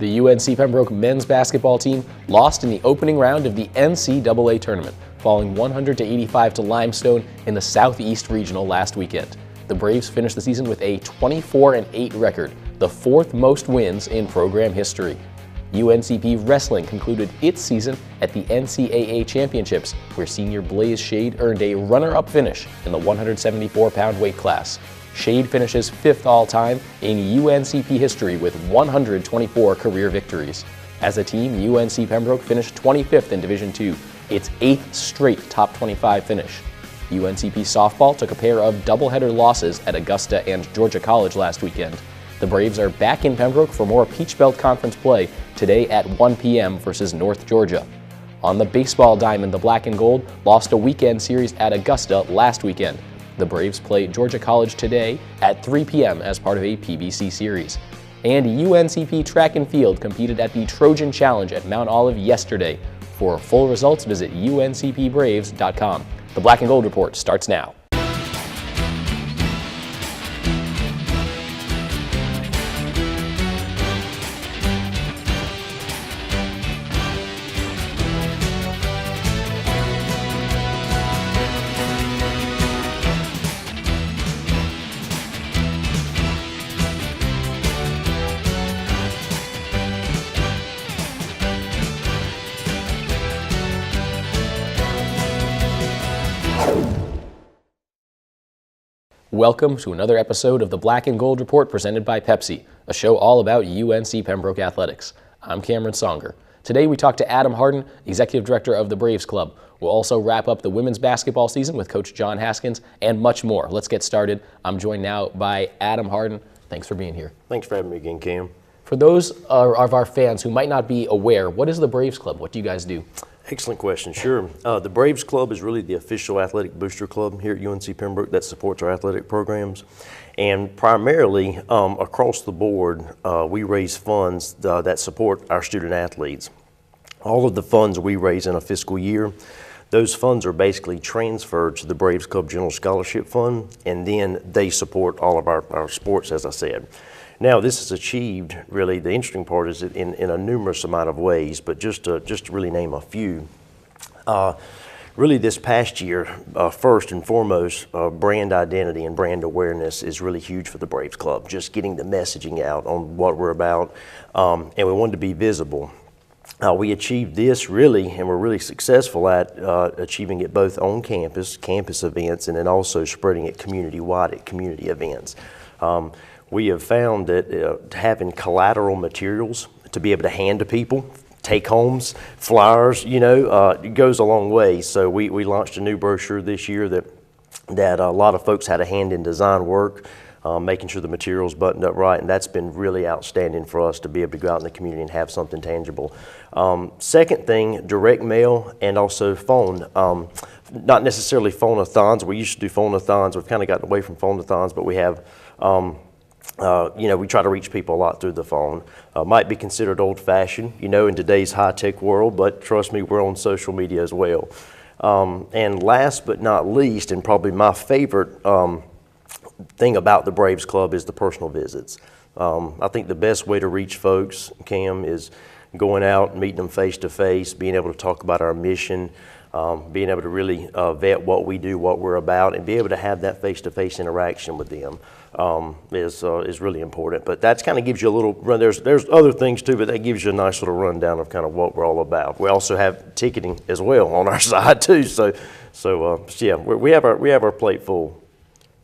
The UNC Pembroke men's basketball team lost in the opening round of the NCAA tournament, falling 100-85 to Limestone in the Southeast Regional last weekend. The Braves finished the season with a 24-8 record, the fourth most wins in program history. UNCP Wrestling concluded its season at the NCAA Championships, where senior Blaze Shade earned a runner-up finish in the 174-pound weight class. Shade finishes 5th all-time in UNCP history with 124 career victories. As a team, UNC Pembroke finished 25th in Division II, its 8th straight top 25 finish. UNCP softball took a pair of doubleheader losses at Augusta and Georgia College last weekend. The Braves are back in Pembroke for more Peach Belt Conference play today at 1 p.m. versus North Georgia. On the baseball diamond, the Black and Gold lost a weekend series at Augusta last weekend. The Braves play Georgia College today at 3 p.m. as part of a PBC series. And UNCP Track and Field competed at the Trojan Challenge at Mount Olive yesterday. For full results, visit uncpbraves.com. The Black and Gold Report starts now. Welcome to another episode of the Black and Gold Report presented by Pepsi, a show all about UNC Pembroke athletics. I'm Cameron Songer. Today we talk to Adam Hardin, Executive Director of the Braves Club. We'll also wrap up the women's basketball season with Coach John Haskins and much more. Let's get started. I'm joined now by Adam Hardin. Thanks for being here. Thanks for having me again, Cam. For those of our fans who might not be aware, what is the Braves Club? What do you guys do? Excellent question, sure. The Braves Club is really the official athletic booster club here at UNC Pembroke that supports our athletic programs. And primarily, across the board, we raise funds that support our student athletes. All of the funds we raise in a fiscal year, those funds are basically transferred to the Braves Club General Scholarship Fund, and then they support all of our sports, as I said. Now, this is achieved, really, the interesting part is in a numerous amount of ways, but just to really name a few. Really this past year, first and foremost, brand identity and brand awareness is really huge for the Braves Club, just getting the messaging out on what we're about, and we wanted to be visible. We achieved this really, and we're really successful at achieving it both on campus events, and then also spreading it community-wide at community events. We have found that having collateral materials to be able to hand to people, take homes, flyers, it goes a long way. So we launched a new brochure this year that a lot of folks had a hand in design work, making sure the material's buttoned up right, and that's been really outstanding for us to be able to go out in the community and have something tangible. Second thing, direct mail and also phone. Not necessarily phone-a-thons. We used to do phone-a-thons. We've kind of gotten away from phone-a-thons, but we have we try to reach people a lot through the phone. Might be considered old-fashioned, in today's high-tech world, but trust me, we're on social media as well. And last but not least, and probably my favorite thing about the Braves Club is the personal visits. I think the best way to reach folks, Cam, is going out, meeting them face-to-face, being able to talk about our mission, being able to really vet what we do, what we're about, and be able to have that face-to-face interaction with them. Is really important. But that kind of gives you a little run. There's other things too, but that gives you a nice little rundown of kind of what we're all about. We also have ticketing as well on our side too. So yeah, we have our plate full.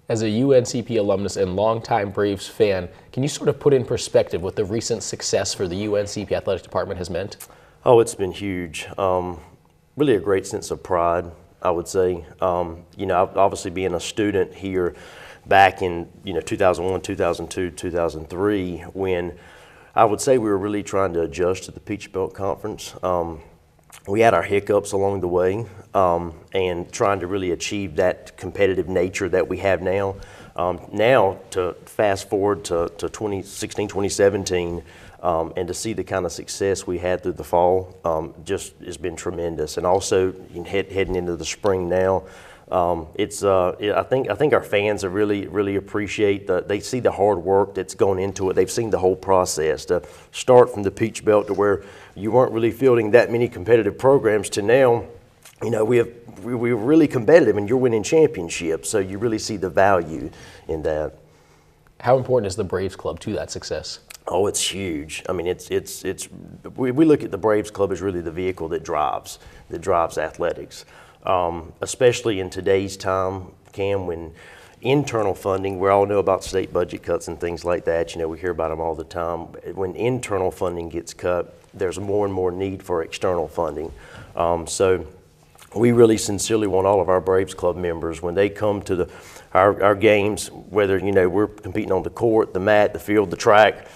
As a UNCP alumnus and longtime Braves fan, can you sort of put in perspective what the recent success for the UNCP athletic department has meant? Oh, it's been huge. Really a great sense of pride, I would say. Obviously being a student here back in 2001, 2002, 2003, when I would say we were really trying to adjust to the Peach Belt Conference. We had our hiccups along the way, and trying to really achieve that competitive nature that we have now. Now to fast forward to 2016, 2017, and to see the kind of success we had through the fall just has been tremendous. And also heading into the spring now, I think our fans are really appreciate they see the hard work that's gone into it. They've seen the whole process to start from the Peach Belt to where you weren't really fielding that many competitive programs to now. You know, we're really competitive and you're winning championships, so you really see the value in that. How important is the Braves Club to that success? Oh, it's huge. I mean, we look at the Braves Club as really the vehicle that drives athletics, especially in today's time, Cam, when internal funding, we all know about state budget cuts and things like that. You know, we hear about them all the time. When internal funding gets cut, there's more and more need for external funding. So we really sincerely want all of our Braves Club members, when they come to our games, whether, you know, we're competing on the court, the mat, the field, the track,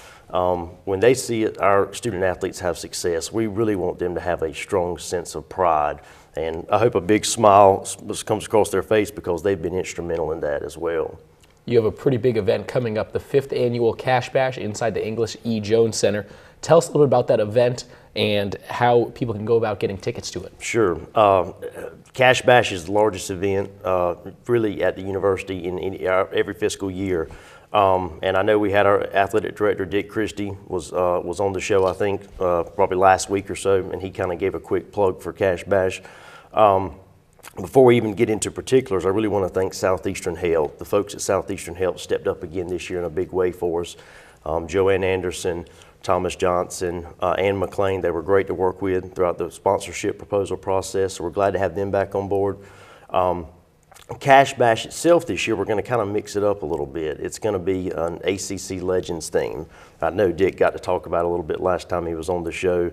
when they see our student athletes have success, we really want them to have a strong sense of pride. And I hope a big smile comes across their face because they've been instrumental in that as well. You have a pretty big event coming up, the 5th annual Cash Bash inside the English E. Jones Center. Tell us a little bit about that event and how people can go about getting tickets to it. Sure. Cash Bash is the largest event really at the university in every fiscal year. And I know we had our athletic director, Dick Christie, was on the show, I think, probably last week or so, and he kind of gave a quick plug for Cash Bash. Before we even get into particulars, I really want to thank Southeastern Health. The folks at Southeastern Health stepped up again this year in a big way for us. Joanne Anderson, Thomas Johnson, Ann McLean, they were great to work with throughout the sponsorship proposal process, so we're glad to have them back on board. Cash Bash itself this year, we're going to kind of mix it up a little bit. It's going to be an ACC Legends theme. I know Dick got to talk about it a little bit last time he was on the show.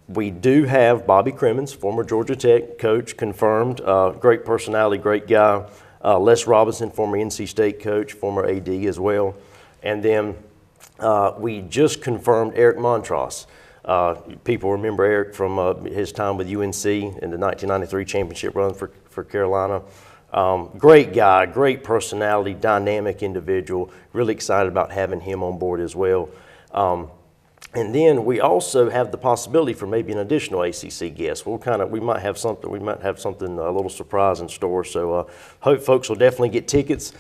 We do have Bobby Crimmins, former Georgia Tech coach, confirmed. Great personality, great guy. Les Robinson, former NC State coach, former AD as well. And then we just confirmed Eric Montross. People remember Eric from his time with UNC in the 1993 championship run for Carolina. Great guy, great personality, dynamic individual. Really excited about having him on board as well. And then we also have the possibility for maybe an additional ACC guest. We might have something a little surprise in store. So hope folks will definitely get tickets.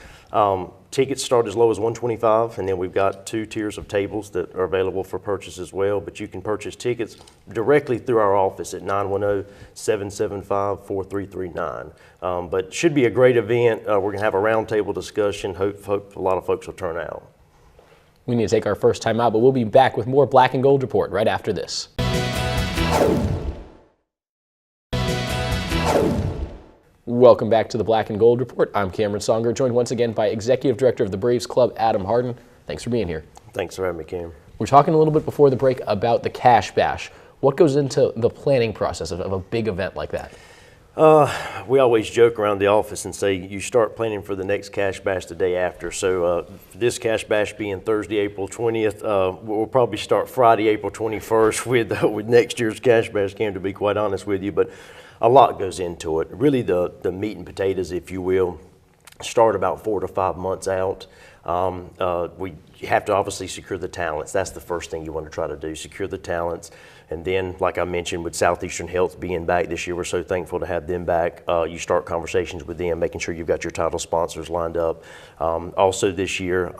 Tickets start as low as $125, and then we've got 2 tiers of tables that are available for purchase as well. But you can purchase tickets directly through our office at 910-775-4339. But should be a great event. We're going to have a roundtable discussion. Hope a lot of folks will turn out. We need to take our first time out, but we'll be back with more Black and Gold Report right after this. Welcome back to the Black and Gold Report. I'm Cameron Songer, joined once again by Executive Director of the Braves Club, Adam Hardin. Thanks for being here. Thanks for having me, Cam. We're talking a little bit before the break about the Cash Bash. What goes into the planning process of a big event like that? We always joke around the office and say you start planning for the next Cash Bash the day after. So this Cash Bash being Thursday, April 20th, we'll probably start Friday, April 21st with next year's Cash Bash, Cam, to be quite honest with you. But a lot goes into it. Really the meat and potatoes, if you will, start about 4 to 5 months out. We have to obviously secure the talents. That's the first thing you want to try to do, secure the talents. And then, like I mentioned, with Southeastern Health being back this year, we're so thankful to have them back. You start conversations with them, making sure you've got your title sponsors lined up. Also this year,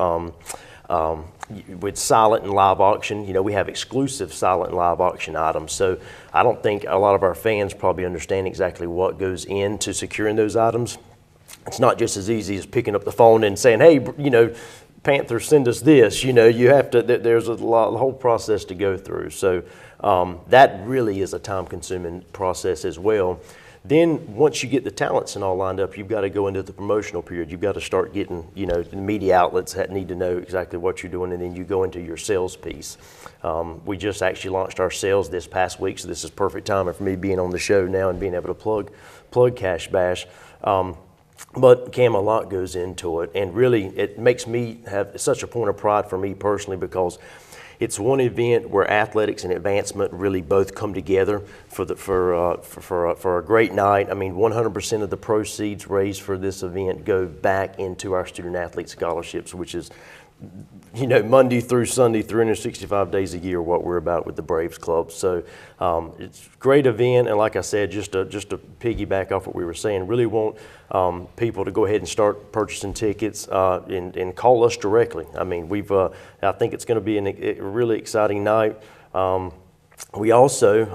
with silent and live auction, you know, we have exclusive silent and live auction items. So I don't think a lot of our fans probably understand exactly what goes into securing those items. It's not just as easy as picking up the phone and saying, hey, you know, Panther, send us this. You know, you have to, there's a whole process to go through. So that really is a time-consuming process as well. Then once you get the talents and all lined up, you've got to go into the promotional period. You've got to start getting, you know, the media outlets that need to know exactly what you're doing, and then you go into your sales piece. We just actually launched our sales this past week, so this is perfect timing for me being on the show now and being able to plug Cash Bash. But Cam, a lot goes into it, and really it makes me have such a point of pride for me personally, because it's one event where athletics and advancement really both come together for a great night. I mean, 100% of the proceeds raised for this event go back into our student athlete scholarships, which is Monday through Sunday, 365 days a year, what we're about with the Braves Club. So it's a great event, and like I said, just to piggyback off what we were saying, really want people to go ahead and start purchasing tickets and call us directly. I mean, I think it's going to be a really exciting night. We also,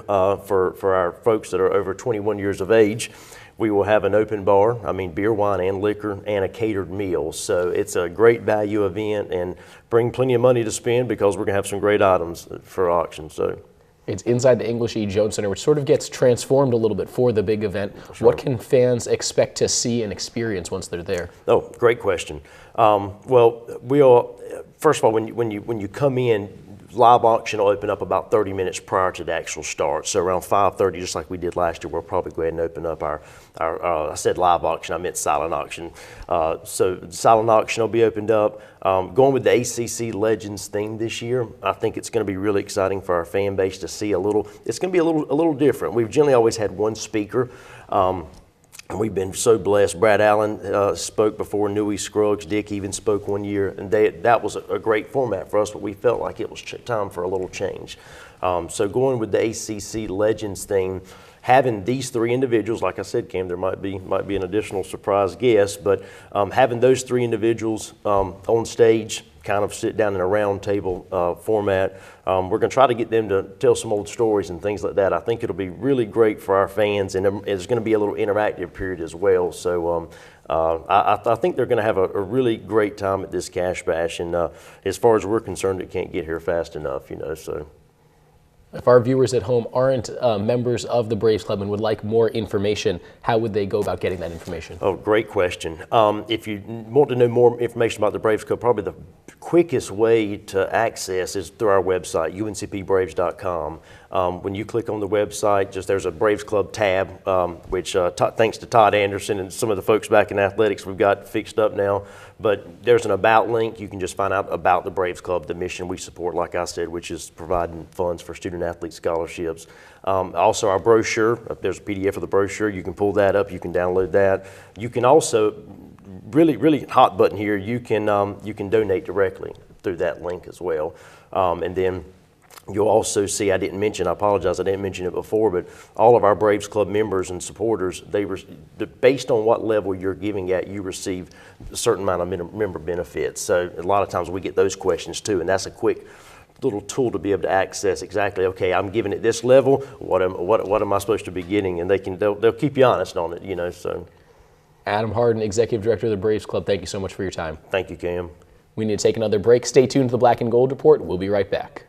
for our folks that are over 21 years of age, we will have an open bar, beer, wine, and liquor, and a catered meal. So it's a great value event, and bring plenty of money to spend because we're going to have some great items for auction. So it's inside the English E. Jones Center, which sort of gets transformed a little bit for the big event. Sure. What can fans expect to see and experience once they're there? Oh, great question. Well, first of all, when you come in, live auction will open up about 30 minutes prior to the actual start. So around 5:30, just like we did last year, we'll probably go ahead and open up our I said live auction, I meant silent auction. So silent auction will be opened up. Going with the ACC Legends theme this year, I think it's going to be really exciting for our fan base to see it's going to be a little different. We've generally always had one speaker. And we've been so blessed. Brad Allen spoke before, Newey Scruggs, Dick even spoke one year, and that was a great format for us, but we felt like it was time for a little change. So going with the ACC Legends theme, having these three individuals, like I said, Cam, there might be an additional surprise guest, but having those three individuals on stage, kind of sit down in a round table format. We're going to try to get them to tell some old stories and things like that. I think it'll be really great for our fans, and it's going to be a little interactive period as well. So I think they're going to have a really great time at this Cash Bash, and as far as we're concerned, it can't get here fast enough, So. If our viewers at home aren't members of the Braves Club and would like more information, how would they go about getting that information? Oh, great question. If you want to know more information about the Braves Club, probably the quickest way to access is through our website, uncpbraves.com. When you click on the website, there's a Braves Club tab, which thanks to Todd Anderson and some of the folks back in athletics, we've got fixed up now. But there's an About link. You can just find out about the Braves Club, the mission we support, like I said, which is providing funds for student-athlete scholarships. Also, our brochure, there's a PDF of the brochure. You can pull that up. You can download that. You can also, really hot button here, you can donate directly through that link as well. And then you'll also see, I apologize, I didn't mention it before, but all of our Braves Club members and supporters, based on what level you're giving at, you receive a certain amount of member benefits. So a lot of times we get those questions too, and that's a quick little tool to be able to access exactly, okay, I'm giving it this level, what am I supposed to be getting? And they'll keep you honest on it, so. Adam Hardin, Executive Director of the Braves Club, thank you so much for your time. Thank you, Cam. We need to take another break. Stay tuned to the Black and Gold Report. We'll be right back.